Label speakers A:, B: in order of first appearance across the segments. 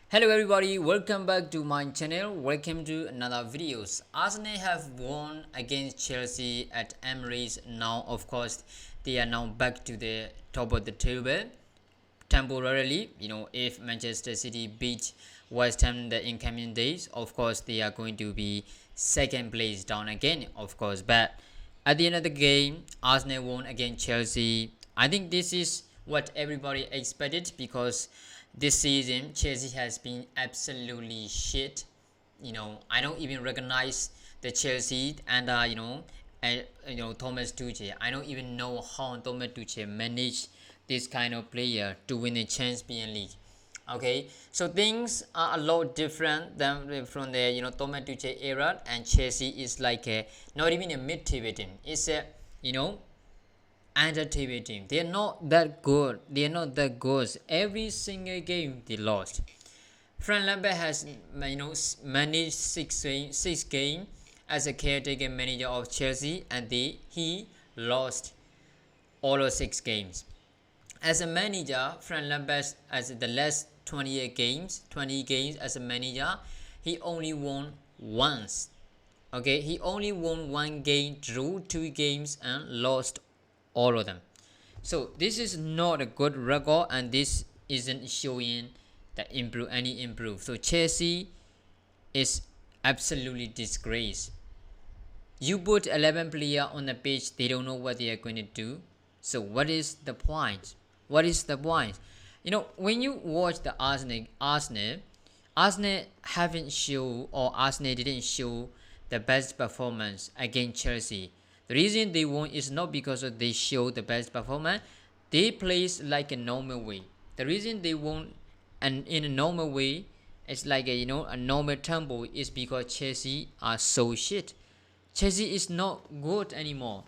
A: Hello everybody, welcome back to my channel. Welcome to another videos. Arsenal have won against Chelsea at Emirates. Now of course they are now back to the top of the table temporarily. If Manchester City beat West Ham in the incoming days, of course they are going to be second place down again, of course. But at the end of the game, Arsenal won against Chelsea. I think this is what everybody expected because this season Chelsea has been absolutely shit. I don't even recognize the Chelsea and Thomas Tuchel. I don't even know how Thomas Tuchel managed this kind of player to win the Champions League. Okay, so things are a lot different than from the Thomas Tuchel era, and Chelsea is like a not even a mid-table team. It's a under-table team. They are not that good. They are not that good. Every single game they lost. Frank Lampard has managed six games as a caretaker manager of Chelsea, and he lost all of 6 games. As a manager, Frank Lampard as the last 20 games as a manager, he only won once. Okay, he only won one game, drew 2 games, and lost all of them. So this is not a good record, and this isn't showing that any improve. So Chelsea is absolutely disgrace. You put 11 players on the pitch, they don't know what they are going to do. So what is the point? What is the point? When you watch the Arsenal haven't show, or Arsenal didn't show the best performance against Chelsea. The reason they won is not because they show the best performance. They play like a normal way. The reason they won and in a normal way, it's like a normal tempo, is because Chelsea are so shit. Chelsea is not good anymore.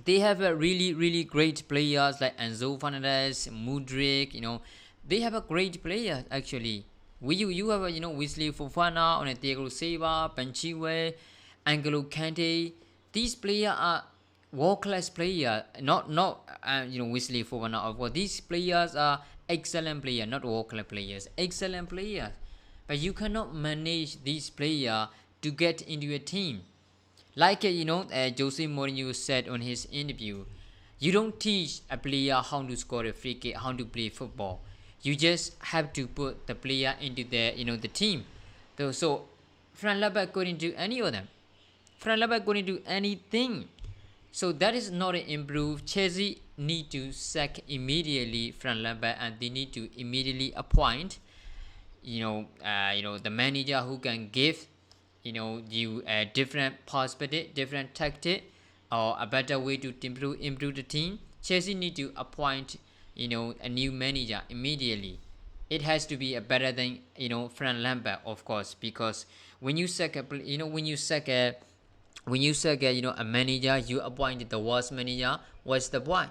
A: They have a really great players like Enzo Fernandez, Mudryk. They have a great player actually. You have Wesley Fofana, Onetiego Silva, Panchiwe, Angelo Kante. These players are world class players. Not Wesley Fofana. Of course, these players are excellent players, not world class players. Excellent players, but you cannot manage these players to get into a team. Like Jose Mourinho said on his interview, you don't teach a player how to score a free kick, how to play football. You just have to put the player into the team. So Frank Lampard couldn't do any of them. Frank Lampard couldn't do anything. So that is not an improve. Chelsea need to sack immediately Frank Lampard, and they need to immediately appoint the manager who can give you a different perspective, different tactic, or a better way to improve the team. Chelsea need to appoint a new manager immediately. It has to be a better than Frank Lampard, of course, because when you sack a a manager, you appoint the worst manager. What's the point?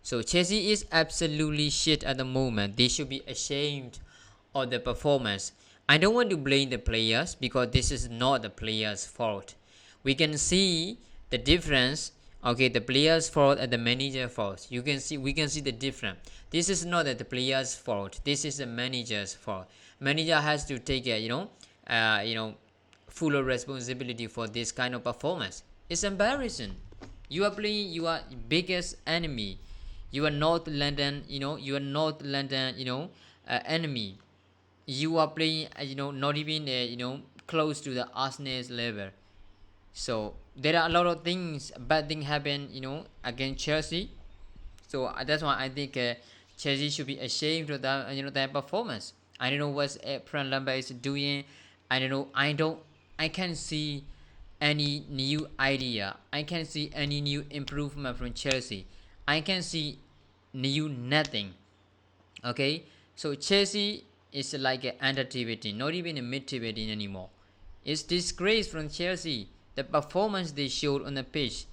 A: So Chelsea is absolutely shit at the moment. They should be ashamed of the performance. I don't want to blame the players because this is not the players' fault. We can see the difference. Okay, the players' fault and the manager's fault. We can see the difference. This is not the players' fault. This is the manager's fault. Manager has to take full responsibility for this kind of performance. It's embarrassing. You are playing your biggest enemy. You are North London. Enemy. You are playing not even close to the Arsenal's level. So there are a lot of bad things happen against Chelsea. So that's why I think Chelsea should be ashamed of that their performance. I don't know what Frank Lampard is doing. I don't know. I can't see any new idea. I can't see any new improvement from Chelsea. I can see new nothing. Okay, so Chelsea is like an under-table team, not even a mid-table team anymore. It's disgrace from Chelsea. The performance they showed on the pitch,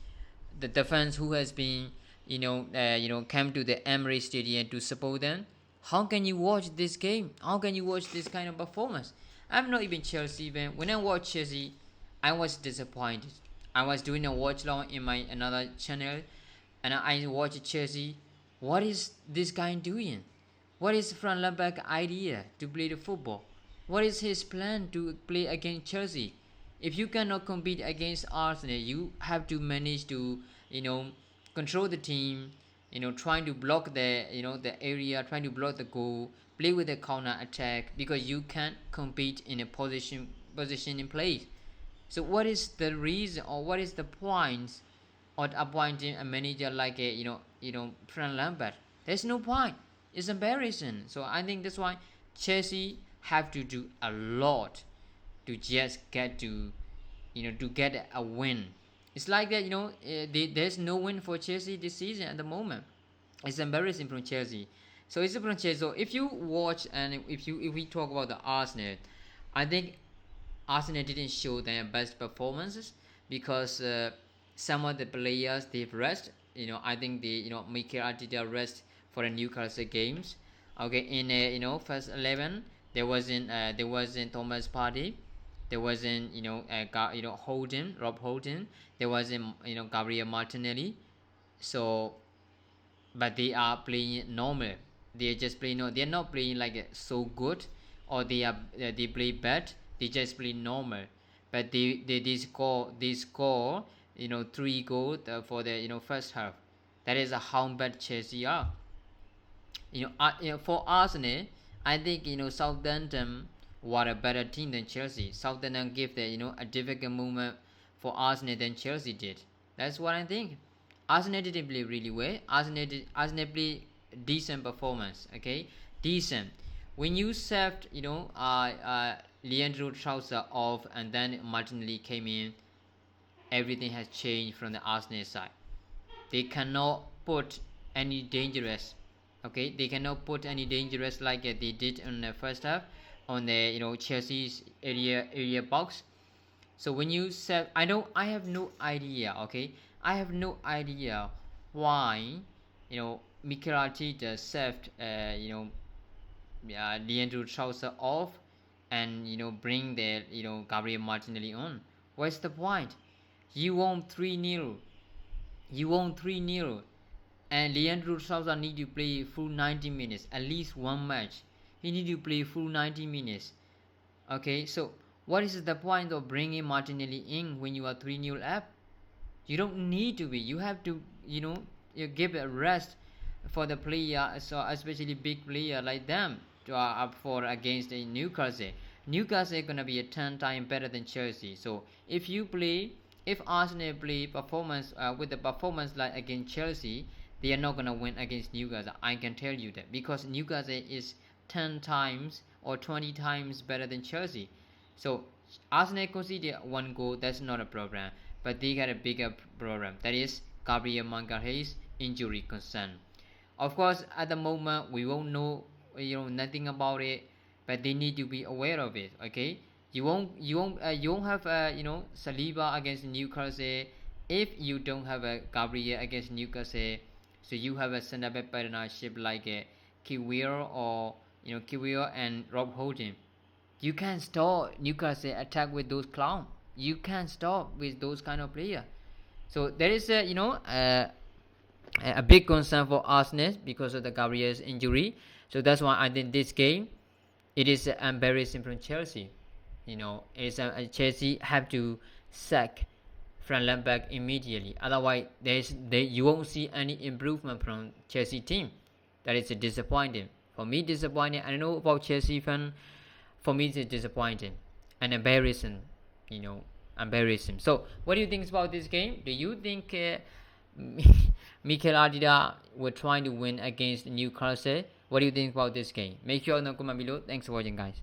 A: the fans who has been come to the Emirates Stadium to support them. How can you watch this game? How can you watch this kind of performance? I'm not even Chelsea fan. When I watch Chelsea, I was disappointed. I was doing a watch long in my another channel, and I watched Chelsea. What is this guy doing? What is Frank Lampard's idea to play the football? What is his plan to play against Chelsea? If you cannot compete against Arsenal, you have to manage to, control the team, trying to block the area, trying to block the goal, play with the counter attack, because you can't compete in a position in place. So what is the reason, or what is the point of appointing a manager like Frank Lampard? There's no point. It's embarrassing. So I think that's why Chelsea have to do a lot to just get to get a win. It's like that. There's no win for Chelsea this season at the moment. It's embarrassing from Chelsea. So it's from Chelsea. So if you watch, and if we talk about the Arsenal, I think Arsenal didn't show their best performances because some of the players they've rest. I think Mikel Arteta rest for the Newcastle games. Okay, in first 11 there wasn't Thomas Partey, there wasn't Rob Holding, there wasn't Gabriel Martinelli. So but they are playing normal. They are just playing. No, they are not playing like so good, or they play bad. They just play normal. But they score 3 goals for the first half. That is how bad Chelsea are. For Arsenal, I think Southampton were a better team than Chelsea. Southampton gave the a difficult moment for Arsenal than Chelsea did. That's what I think. Arsenal didn't play really well. Arsenal play decent performance. Okay, decent. When you saved Leandro Trossard off and then Martinelli came in, everything has changed from the Arsenal side. They cannot put any dangerous. Okay, they cannot put any dangerous like they did in the first half on the Chelsea's area box. So when you said, I have no idea. Okay, I have no idea why Mikel Arteta saved Leandro Trossard off and bring the Gabriel Martinelli on. What's the point? You won 3-0. And Leandro Trossard need to play full 90 minutes, at least one match. He need to play full 90 minutes. Okay, so what is the point of bringing Martinelli in when you are 3-0 up? You don't need to be. You have to you give a rest for the player, so especially big player like them to up for against the Newcastle. Newcastle is gonna be a 10 times better than Chelsea. So if Arsenal play performance with the performance like against Chelsea, they are not gonna win against Newcastle. I can tell you that, because Newcastle is 10 times or 20 times better than Chelsea. So Arsenal conceded 1 goal. That's not a problem, but they got a bigger problem. That is Gabriel Magalhaes injury concern. Of course, at the moment we won't know nothing about it, but they need to be aware of it. Okay, you won't have Saliba against Newcastle if you don't have a Gabriel against Newcastle. So you have a center back partnership like Kiwior and Rob Holding. You can't stop Newcastle attack with those clowns. You can't stop with those kind of players. So there is a big concern for Arsenal because of the Gabriel's injury. So that's why I think this game it is embarrassing from Chelsea. Chelsea have to sack Frank Lampard immediately. Otherwise, you won't see any improvement from Chelsea team. That is disappointing. For me, disappointing. I don't know about Chelsea fan. For me, it's disappointing and embarrassing. Embarrassing. So, what do you think about this game? Do you think Mikel Arteta were trying to win against Newcastle? What do you think about this game? Make sure to comment below. Thanks for watching, guys.